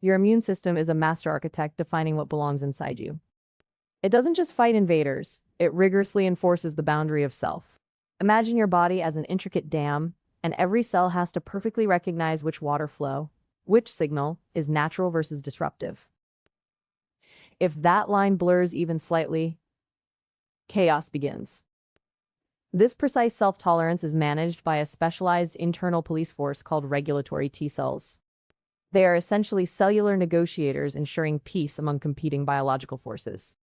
Your immune system is a master architect defining what belongs inside you. It doesn't just fight invaders, it rigorously enforces the boundary of self. Imagine your body as an intricate dam, and every cell has to perfectly recognize which water flow, which signal is natural versus disruptive. If that line blurs even slightly, chaos begins. This precise self-tolerance is managed by a specialized internal police force called regulatory T cells. They are essentially cellular negotiators ensuring peace among competing biological forces.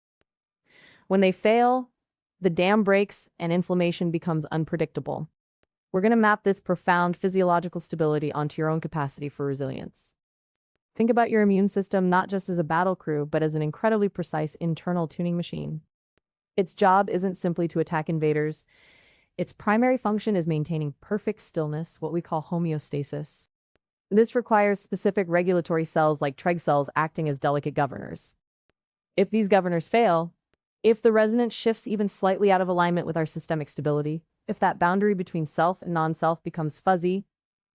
When they fail, the dam breaks and inflammation becomes unpredictable. We're going to map this profound physiological stability onto your own capacity for resilience. Think about your immune system not just as a battle crew, but as an incredibly precise internal tuning machine. Its job isn't simply to attack invaders. Its primary function is maintaining perfect stillness, what we call homeostasis. This requires specific regulatory cells like Treg cells acting as delicate governors. If these governors fail, if the resonance shifts even slightly out of alignment with our systemic stability, if that boundary between self and non-self becomes fuzzy,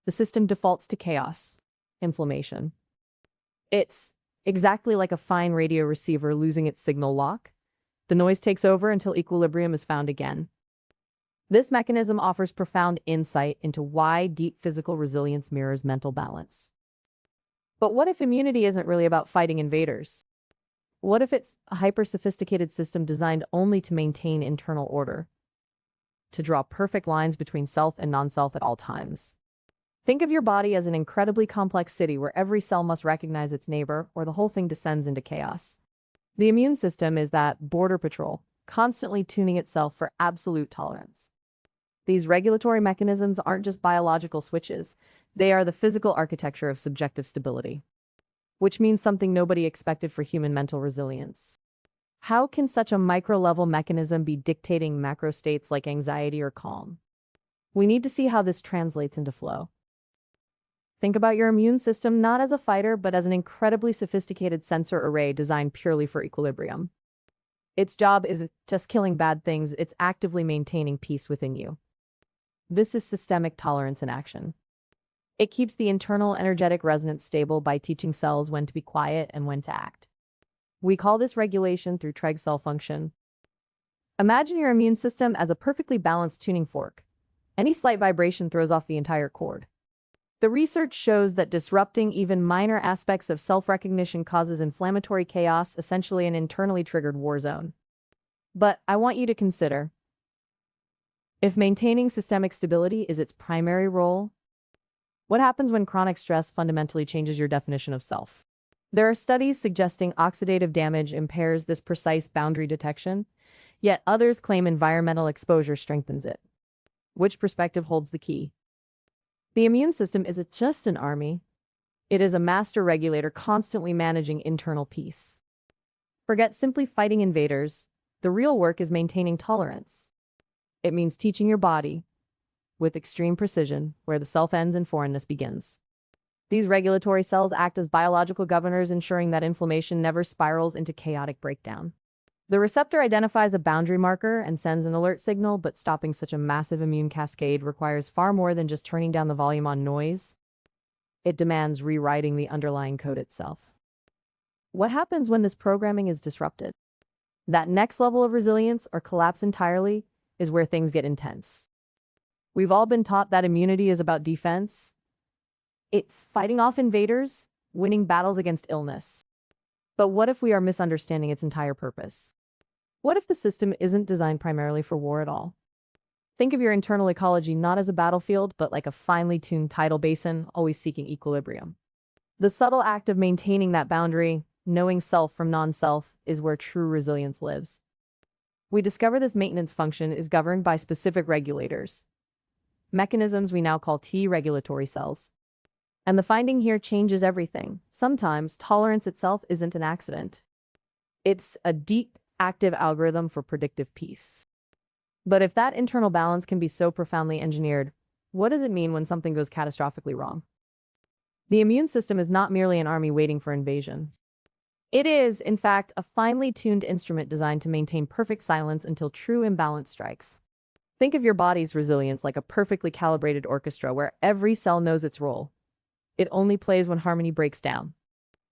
the system defaults to chaos, inflammation. It's exactly like a fine radio receiver losing its signal lock. The noise takes over until equilibrium is found again. This mechanism offers profound insight into why deep physical resilience mirrors mental balance. But what if immunity isn't really about fighting invaders? What if it's a hyper-sophisticated system designed only to maintain internal order, to draw perfect lines between self and non-self at all times? Think of your body as an incredibly complex city where every cell must recognize its neighbor, or the whole thing descends into chaos. The immune system is that border patrol, constantly tuning itself for absolute tolerance. These regulatory mechanisms aren't just biological switches, they are the physical architecture of subjective stability, which means something nobody expected for human mental resilience. How can such a micro-level mechanism be dictating macro states like anxiety or calm? We need to see how this translates into flow. Think about your immune system not as a fighter, but as an incredibly sophisticated sensor array designed purely for equilibrium. Its job isn't just killing bad things, it's actively maintaining peace within you. This is systemic tolerance in action. It keeps the internal energetic resonance stable by teaching cells when to be quiet and when to act. We call this regulation through Treg cell function. Imagine your immune system as a perfectly balanced tuning fork. Any slight vibration throws off the entire cord. The research shows that disrupting even minor aspects of self-recognition causes inflammatory chaos, essentially an internally triggered war zone. But I want you to consider, if maintaining systemic stability is its primary role, what happens when chronic stress fundamentally changes your definition of self? There are studies suggesting oxidative damage impairs this precise boundary detection, yet others claim environmental exposure strengthens it. Which perspective holds the key? The immune system isn't just an army. It is a master regulator constantly managing internal peace. Forget simply fighting invaders. The real work is maintaining tolerance. It means teaching your body, with extreme precision, where the self ends and foreignness begins. These regulatory cells act as biological governors, ensuring that inflammation never spirals into chaotic breakdown. The receptor identifies a boundary marker and sends an alert signal, but stopping such a massive immune cascade requires far more than just turning down the volume on noise. It demands rewriting the underlying code itself. What happens when this programming is disrupted? That next level of resilience, or collapse entirely, is where things get intense. We've all been taught that immunity is about defense. It's fighting off invaders, winning battles against illness. But what if we are misunderstanding its entire purpose? What if the system isn't designed primarily for war at all? Think of your internal ecology not as a battlefield, but like a finely tuned tidal basin, always seeking equilibrium. The subtle act of maintaining that boundary, knowing self from non-self, is where true resilience lives. We discover this maintenance function is governed by specific regulators, mechanisms we now call T regulatory cells. And the finding here changes everything. Sometimes tolerance itself isn't an accident. It's a deep, active algorithm for predictive peace. But if that internal balance can be so profoundly engineered, what does it mean when something goes catastrophically wrong? The immune system is not merely an army waiting for invasion. It is, in fact, a finely tuned instrument designed to maintain perfect silence until true imbalance strikes. Think of your body's resilience like a perfectly calibrated orchestra where every cell knows its role. It only plays when harmony breaks down.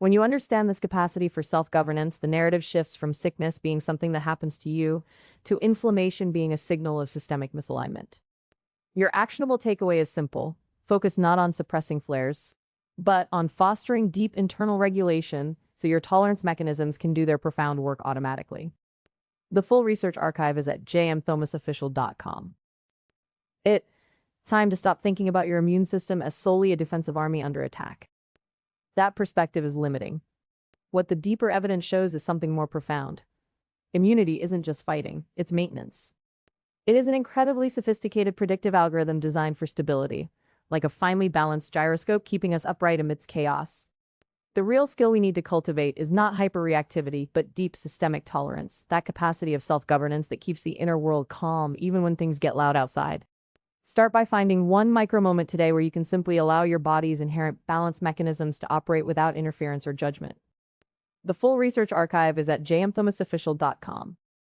When you understand this capacity for self-governance, the narrative shifts from sickness being something that happens to you to inflammation being a signal of systemic misalignment. Your actionable takeaway is simple. Focus not on suppressing flares, but on fostering deep internal regulation so your tolerance mechanisms can do their profound work automatically. The full research archive is at jmthomasofficial.com. It's time to stop thinking about your immune system as solely a defensive army under attack. That perspective is limiting. What the deeper evidence shows is something more profound. Immunity isn't just fighting, it's maintenance. It is an incredibly sophisticated predictive algorithm designed for stability, like a finely balanced gyroscope keeping us upright amidst chaos. The real skill we need to cultivate is not hyperreactivity, but deep systemic tolerance, that capacity of self-governance that keeps the inner world calm even when things get loud outside. Start by finding one micro moment today where you can simply allow your body's inherent balance mechanisms to operate without interference or judgment. The full research archive is at jmthomasofficial.com.